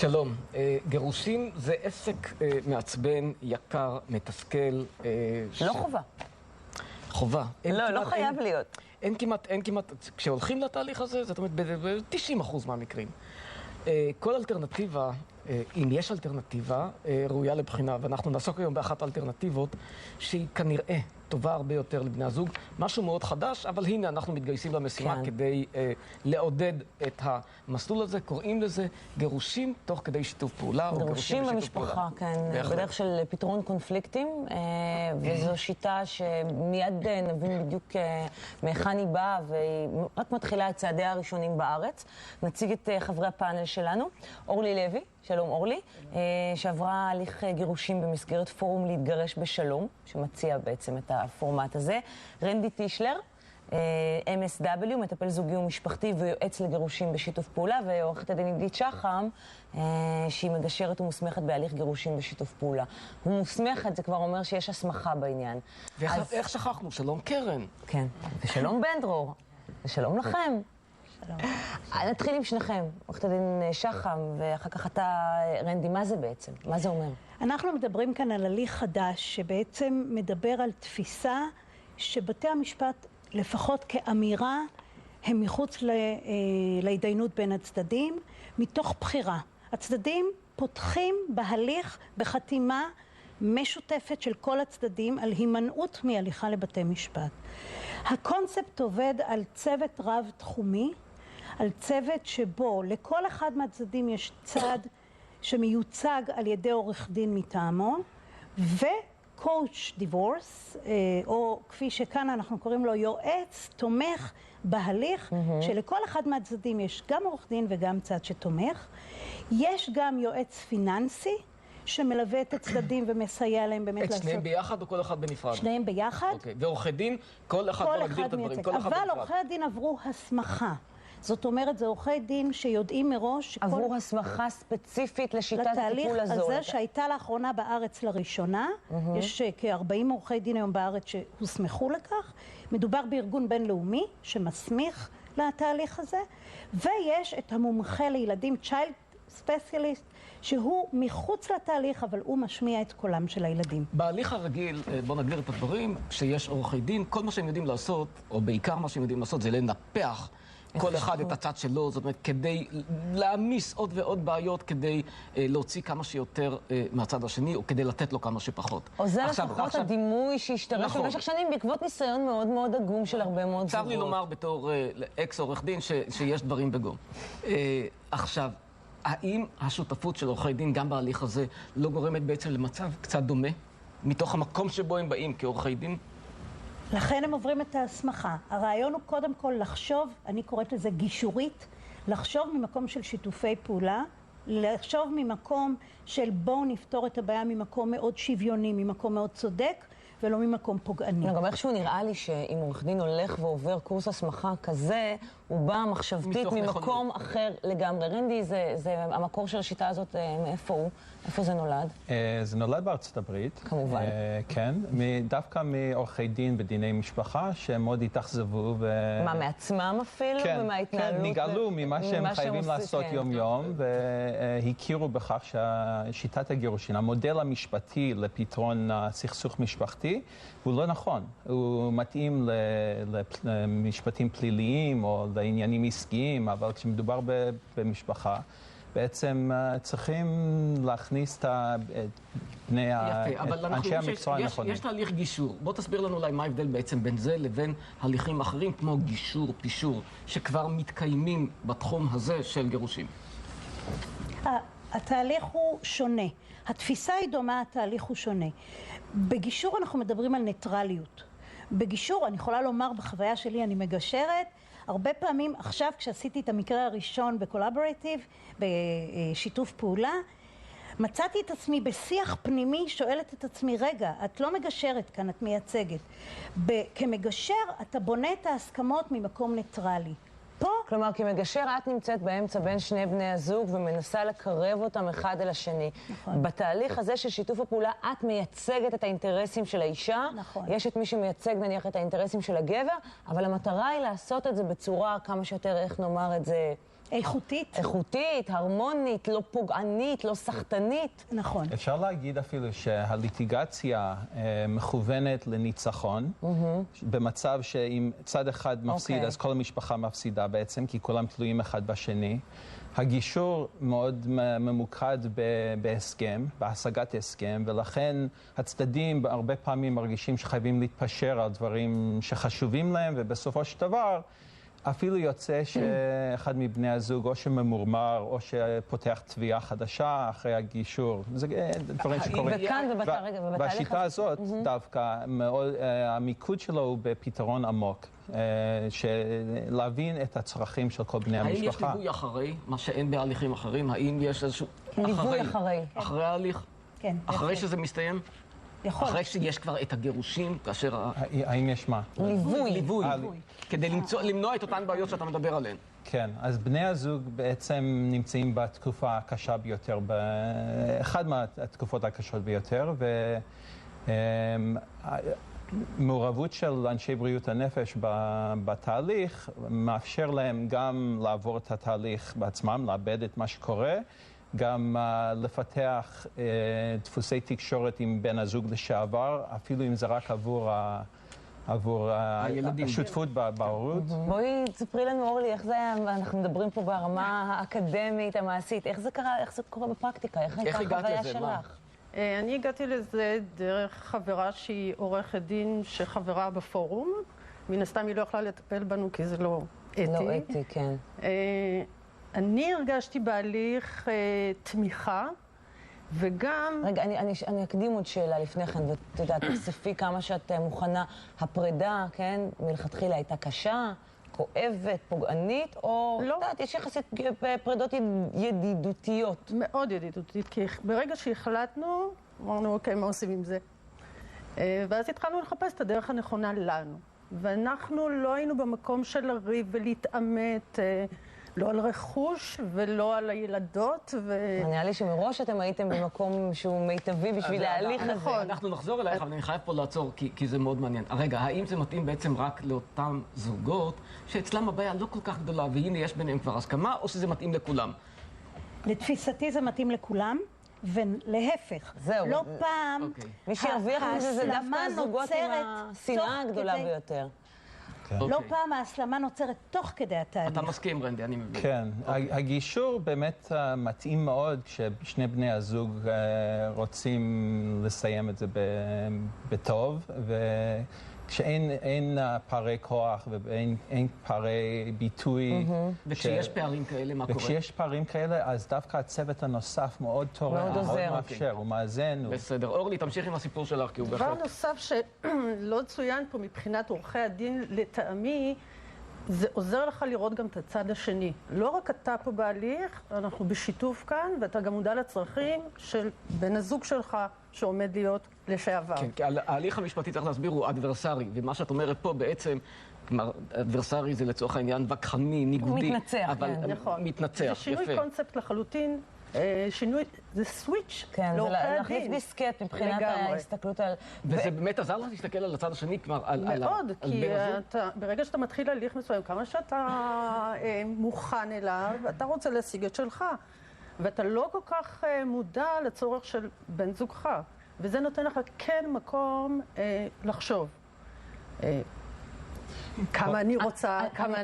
שלום, גירושים זה עסק מעצבן, יקר, מתסכל. לא חובה. חובה. לא חייב להיות. אין כמעט, כשהולכים לתהליך הזה, זאת אומרת, ב-90% מהמקרים. כל אלטרנטיבה, אם יש אלטרנטיבה, ראויה לבחינה, ואנחנו נעסוק היום באחת האלטרנטיבות, שהיא כנראה טובה הרבה יותר לבני הזוג. משהו מאוד חדש, אבל הנה אנחנו מתגייסים למשימה כדי לעודד את המסלול הזה. קוראים לזה גירושים תוך כדי שיתוף פעולה. גירושים במשפחה, כן. בדרך של פתרון קונפליקטים, וזו שיטה שמיד נבין בדיוק מהיכן היא באה, והיא רק מתחילה את צעדיה הראשונים בארץ. נציג את חברי הפאנל שלנו. אורלי לוי, שלום אורלי, שעברה הליך גירושים במסגרת פורום להתגרש בשלום, שמציע בעצם את הפורמט הזה. רנדי טישלר, MSW, מטפל זוגי ומשפחתי ויועץ לגירושים בשיתוף פעולה, ועורכת הדין עידית שחם, שהיא מגשרת ומוסמכת בהליך גירושים בשיתוף פעולה. הוא מוסמכת, זה כבר אומר שיש הסמכה בעניין. ואיך שכחנו? שלום קרן. כן, ושלום בן דרור, ושלום לכם. נתחיל עם שניכם, עורכת הדין שחם, ואחר כך אתה, רנדי, מה זה בעצם? מה זה אומר? אנחנו מדברים כאן על הליך חדש, שבעצם מדבר על תפיסה שבתי המשפט, לפחות כאמירה, הם מחוץ להתדיינות בין הצדדים, מתוך בחירה. הצדדים פותחים בהליך בחתימה משותפת של כל הצדדים על הימנעות מהליכה לבתי משפט. הקונספט עובד על צוות רב-תחומי, על צוות שבו לכל אחד מהצדדים יש צד שמיוצג על ידי עורך דין מטעמו, וקואוץ' דיבורס, או כפי שכאן אנחנו קוראים לו יועץ, תומך בהליך, שלכל אחד מהצדדים יש גם עורך דין וגם צד שתומך. יש גם יועץ פיננסי, שמלווה את הצדדים ומסייע להם באמת לעשות... את שניהם ביחד או כל אחד בנפרד? שניהם ביחד. אוקיי, ועורכי דין, כל אחד מגדיר את הדברים, כל אחד בנפרד. אבל עורכי הדין עברו הסמכה. זאת אומרת, זה עורכי דין שיודעים מראש... עברו הסמכה ספציפית לשיטת הטיפול הזאת. לתהליך הזה שהייתה לאחרונה בארץ לראשונה. יש כ-40 עורכי דין היום בארץ שהוסמכו לכך. מדובר בארגון בינלאומי שמסמיך לתהליך הזה. ויש את המומחה לילדים, Child Specialist, שהוא מחוץ לתהליך, אבל הוא משמיע את קולם של הילדים. בהליך הרגיל, בוא נגדיר את הדברים, שיש עורכי דין, כל מה שהם יודעים לעשות, או בעיקר מה שהם יודעים לעשות, זה לנפח כל אחד את הצד שלו, זאת אומרת, כדי להעמיס עוד ועוד בעיות, כדי להוציא כמה שיותר מהצד השני, או כדי לתת לו כמה שפחות. או זה לפחות הדימוי שהשתרש במשך שנים, בעקבות ניסיון מאוד מאוד עגום של הרבה מאוד זוגות. צר לי לומר בתור אקס עורך דין שיש דברים בגו. עכשיו, האם השותפות של עורכי דין גם בהליך הזה לא גורמת בעצם למצב קצת דומה, מתוך המקום שבו הם באים כעורכי דין? לכן הם עוברים את ההסמכה. הרעיון הוא קודם כל לחשוב, אני קוראת לזה גישורית, לחשוב ממקום של שיתופי פעולה, לחשוב ממקום של בואו נפתור את הבעיה ממקום מאוד שוויוני, ממקום מאוד צודק, ולא ממקום פוגעני. גם איכשהו נראה לי שאם עורך דין הולך ועובר קורס הסמכה כזה, הוא בא מחשבתית ממקום אחר לגמרי. רנדי, זה המקור של השיטה הזאת, מאיפה הוא? איפה זה נולד? זה נולד בארצות הברית. כמובן. כן, דווקא מעורכי דין בדיני משפחה, שהם מאוד התאכזבו. מה, מעצמם אפילו? כן, ומההתנהלות? כן, נגלו ממה שהם חייבים לעשות יום-יום, והכירו בכך ששיטת הגירושין, המודל המשפטי לפתרון סכסוך משפחתי, הוא לא נכון. הוא מתאים למשפטים פליליים או לעניינים עסקיים, אבל כשמדובר במשפחה, בעצם צריכים להכניס את בני אנשי המקצוע הנכונים. יש תהליך גישור. בוא תסביר לנו אולי מה ההבדל בעצם בין זה לבין הליכים אחרים, כמו גישור, פישור, שכבר מתקיימים בתחום הזה של גירושים. התהליך הוא שונה. התפיסה היא דומה, התהליך הוא שונה. בגישור אנחנו מדברים על ניטרליות. בגישור, אני יכולה לומר בחוויה שלי, אני מגשרת, הרבה פעמים, עכשיו כשעשיתי את המקרה הראשון בקולאבורטיב, בשיתוף פעולה, מצאתי את עצמי בשיח פנימי, שואלת את עצמי, רגע, את לא מגשרת כאן, את מייצגת. כמגשר, אתה בונה את ההסכמות ממקום ניטרלי. פה... כלומר, כמגשר את נמצאת באמצע בין שני בני הזוג ומנסה לקרב אותם אחד אל השני. נכון. בתהליך הזה של שיתוף הפעולה, את מייצגת את האינטרסים של האישה. נכון. יש את מי שמייצג נניח את האינטרסים של הגבר, אבל המטרה היא לעשות את זה בצורה כמה שיותר, איך נאמר את זה, איכותית. איכותית, הרמונית, לא פוגענית, לא סחטנית. נכון. אפשר להגיד אפילו שהליטיגציה מכוונת לניצחון, במצב שאם צד אחד מפסיד, אז כל המשפחה מפסידה בעצם, כי כולם תלויים אחד בשני. הגישור מאוד ממוקד בהסכם, בהשגת הסכם, ולכן הצדדים הרבה פעמים מרגישים שחייבים להתפשר על דברים שחשובים להם, ובסופו של דבר אפילו יוצא שאחד מבני הזוג או שממורמר או שפותח תביעה חדשה אחרי הגישור. זה דברים שקורים. והשיטה הזאת דווקא, המיקוד שלו הוא בפתרון עמוק. להבין את הצרכים של כל בני המשפחה. האם יש ליווי אחרי, מה שאין בהליכים אחרים? האם יש איזשהו... ליווי אחרי. אחרי ההליך? כן. אחרי שזה מסתיים? יכול. אחרי שיש כבר את הגירושים, כאשר... האם יש מה? ליווי. כדי למנוע את אותן בעיות שאתה מדבר עליהן. כן, אז בני הזוג בעצם נמצאים בתקופה הקשה ביותר, אחד מהתקופות הקשות ביותר, מעורבות של אנשי בריאות הנפש בתהליך מאפשר להם גם לעבור את התהליך בעצמם, לאבד את מה שקורה, גם לפתח דפוסי תקשורת עם בן הזוג לשעבר, אפילו אם זה רק עבור השותפות בהורות. בואי תספרי לנו, אורלי, איך זה היה, אנחנו מדברים פה ברמה האקדמית, המעשית, איך זה קרה, איך זה קורה בפרקטיקה, איך הייתה החוויה שלך? אני הגעתי לזה דרך חברה שהיא עורכת דין שחברה בפורום. מן הסתם היא לא יכלה לטפל בנו כי זה לא אתי. לא אתי, כן. אני הרגשתי בהליך תמיכה, וגם... רגע, אני אקדים עוד שאלה לפני כן, ואת יודעת, תחשפי כמה שאת מוכנה. הפרידה, כן, מלכתחילה הייתה קשה, כואבת, פוגענית, או... לא. יודעת, יש יחסית פרידות ידידותיות. מאוד ידידותית, כי ברגע שהחלטנו, אמרנו, אוקיי, מה עושים עם זה? ואז התחלנו לחפש את הדרך הנכונה לנו. ואנחנו לא היינו במקום של לריב ולהתעמת, לא על רכוש ולא על הילדות. נראה לי שמראש אתם הייתם במקום שהוא מיטבי בשביל ההליך הזה. נכון. אנחנו נחזור אלייך, אבל אני חייב פה לעצור, כי זה מאוד מעניין. רגע, האם זה מתאים בעצם רק לאותם זוגות שאצלם הבעיה לא כל כך גדולה, והנה יש ביניהם כבר הסכמה, או שזה מתאים לכולם? לתפיסתי זה מתאים לכולם, ולהפך. זהו. לא פעם מי שירוויח מזה זה דווקא הזוגות עם השנאה הגדולה ביותר. לא פעם ההסלמה נוצרת תוך כדי התהליך. אתה מסכים, רנדי, אני מבין. כן, הגישור באמת מתאים מאוד כששני בני הזוג רוצים לסיים את זה בטוב, וכשאין פערי כוח ואין פערי ביטוי. וכשיש פערים כאלה, מה קורה? וכשיש פערים כאלה, אז דווקא הצוות הנוסף מאוד תורם, מאוד מאפשר, הוא מאזן. בסדר. אורלי, תמשיך עם הסיפור שלך, כי הוא דבר נוסף שלא צוין פה מבחינת עורכי הדין, לטעמי, זה עוזר לך לראות גם את הצד השני. לא רק אתה פה בהליך, אנחנו בשיתוף כאן, ואתה גם מודע לצרכים של בן הזוג שלך שעומד להיות לשעבר. כן, כי ההליך המשפטי, צריך להסביר, הוא אדברסרי, ומה שאת אומרת פה בעצם, כלומר, אדברסרי זה לצורך העניין וכחני, ניגודי. מתנצח, אבל כן. נכון. מתנצח, יפה. זה שינוי קונספט לחלוטין. שינוי, זה סוויץ' לעורכי הדין. זה להחליף דיסקט מבחינת ההסתכלות על... וזה באמת עזר לך להסתכל על הצד השני, כלומר, על בן הזוג? מאוד, כי ברגע שאתה מתחיל הליך מסוים, כמה שאתה מוכן אליו, אתה רוצה להשיג את שלך. ואתה לא כל כך מודע לצורך של בן זוגך. וזה נותן לך כן מקום לחשוב. כמה אני רוצה, כמה...